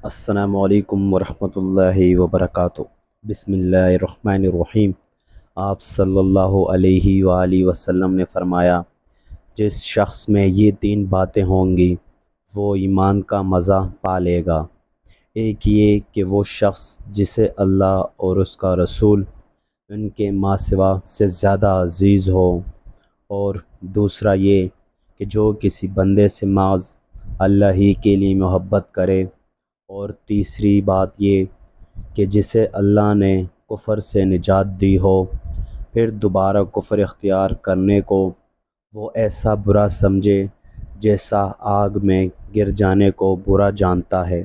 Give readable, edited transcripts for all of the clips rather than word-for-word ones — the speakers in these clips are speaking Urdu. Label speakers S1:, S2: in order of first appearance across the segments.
S1: السلام علیکم ورحمۃ اللہ وبرکاتہ۔ بسم اللہ الرحمن الرحیم۔ آپ صلی اللہ علیہ وآلہ وسلم نے فرمایا، جس شخص میں یہ تین باتیں ہوں گی وہ ایمان کا مزہ پا لے گا۔ ایک یہ کہ وہ شخص جسے اللہ اور اس کا رسول ان کے ماں سوا سے زیادہ عزیز ہو، اور دوسرا یہ کہ جو کسی بندے سے محض اللہ ہی کے لیے محبت کرے، اور تیسری بات یہ کہ جسے اللہ نے کفر سے نجات دی ہو، پھر دوبارہ کفر اختیار کرنے کو وہ ایسا برا سمجھے جیسا آگ میں گر جانے کو برا جانتا ہے۔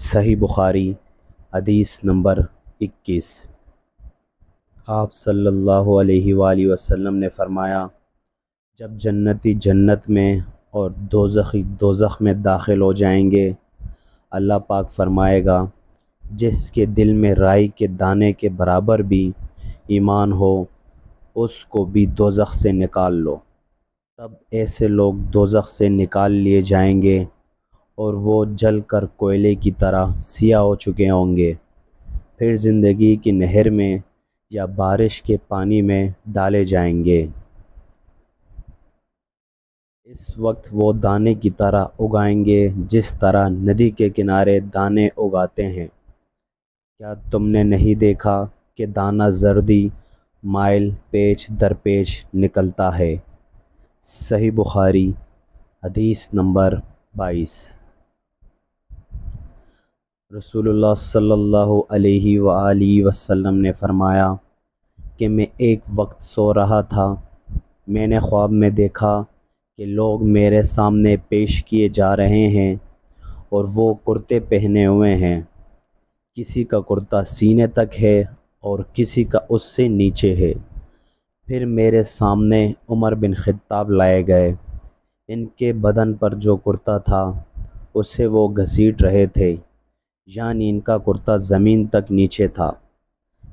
S1: صحیح بخاری، حدیث نمبر 21۔ آپ صلی اللہ علیہ وآلہ وسلم نے فرمایا، جب جنتی جنت میں اور دوزخی دوزخ میں داخل ہو جائیں گے، اللہ پاک فرمائے گا، جس کے دل میں رائی کے دانے کے برابر بھی ایمان ہو اس کو بھی دوزخ سے نکال لو۔ تب ایسے لوگ دوزخ سے نکال لیے جائیں گے اور وہ جل کر کوئلے کی طرح سیاہ ہو چکے ہوں گے، پھر زندگی کی نہر میں یا بارش کے پانی میں ڈالے جائیں گے۔ اس وقت وہ دانے کی طرح اگائیں گے جس طرح ندی کے کنارے دانے اگاتے ہیں۔ کیا تم نے نہیں دیکھا کہ دانہ زردی مائل پیچ در پیچ نکلتا ہے؟ صحیح بخاری، حدیث نمبر 22۔ رسول اللہ صلی اللہ علیہ وآلہ وسلم نے فرمایا کہ میں ایک وقت سو رہا تھا، میں نے خواب میں دیکھا کہ لوگ میرے سامنے پیش کیے جا رہے ہیں اور وہ کرتے پہنے ہوئے ہیں، کسی کا کرتا سینے تک ہے اور کسی کا اس سے نیچے ہے۔ پھر میرے سامنے عمر بن خطاب لائے گئے، ان کے بدن پر جو کرتا تھا اسے وہ گھسیٹ رہے تھے، یعنی ان کا کرتا زمین تک نیچے تھا۔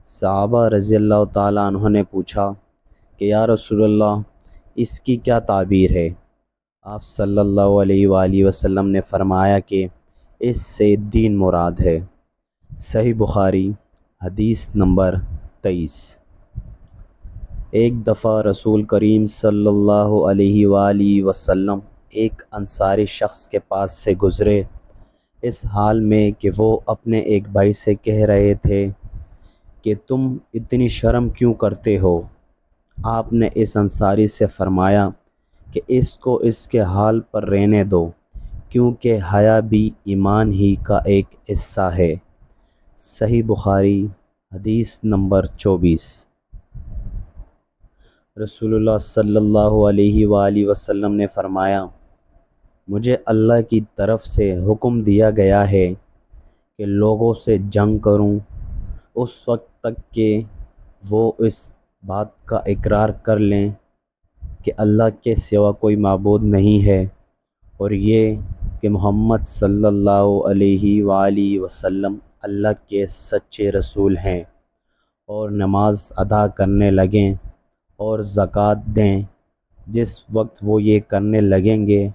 S1: صحابہ رضی اللہ تعالیٰ عنہ نے پوچھا کہ یا رسول اللہ، اس کی کیا تعبیر ہے؟ آپ صلی اللہ علیہ وآلہ وسلم نے فرمایا کہ اس سے دین مراد ہے۔ صحیح بخاری، حدیث نمبر 23۔ ایک دفعہ رسول کریم صلی اللہ علیہ وآلہ وسلم ایک انصاری شخص کے پاس سے گزرے، اس حال میں کہ وہ اپنے ایک بھائی سے کہہ رہے تھے کہ تم اتنی شرم کیوں کرتے ہو؟ آپ نے اس انصاری سے فرمایا کہ اس کو اس کے حال پر رہنے دو، کیونکہ حیا بھی ایمان ہی کا ایک حصہ ہے۔ صحیح بخاری، حدیث نمبر 24۔ رسول اللہ صلی اللہ علیہ وآلہ وسلم نے فرمایا، مجھے اللہ کی طرف سے حکم دیا گیا ہے کہ لوگوں سے جنگ کروں اس وقت تک کہ وہ اس بات کا اقرار کر لیں کہ اللہ کے سوا کوئی معبود نہیں ہے، اور یہ کہ محمد صلی اللہ علیہ وآلہ وسلم اللہ کے سچے رسول ہیں، اور نماز ادا کرنے لگیں اور زکوٰۃ دیں۔ جس وقت وہ یہ کرنے لگیں گے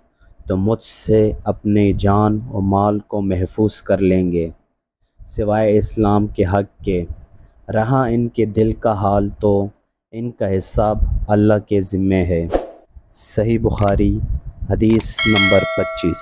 S1: تو مجھ سے اپنے جان و مال کو محفوظ کر لیں گے، سوائے اسلام کے حق کے۔ رہا ان کے دل کا حال تو ان کا حساب اللہ کے ذمے ہے۔ صحیح بخاری، حدیث نمبر 25۔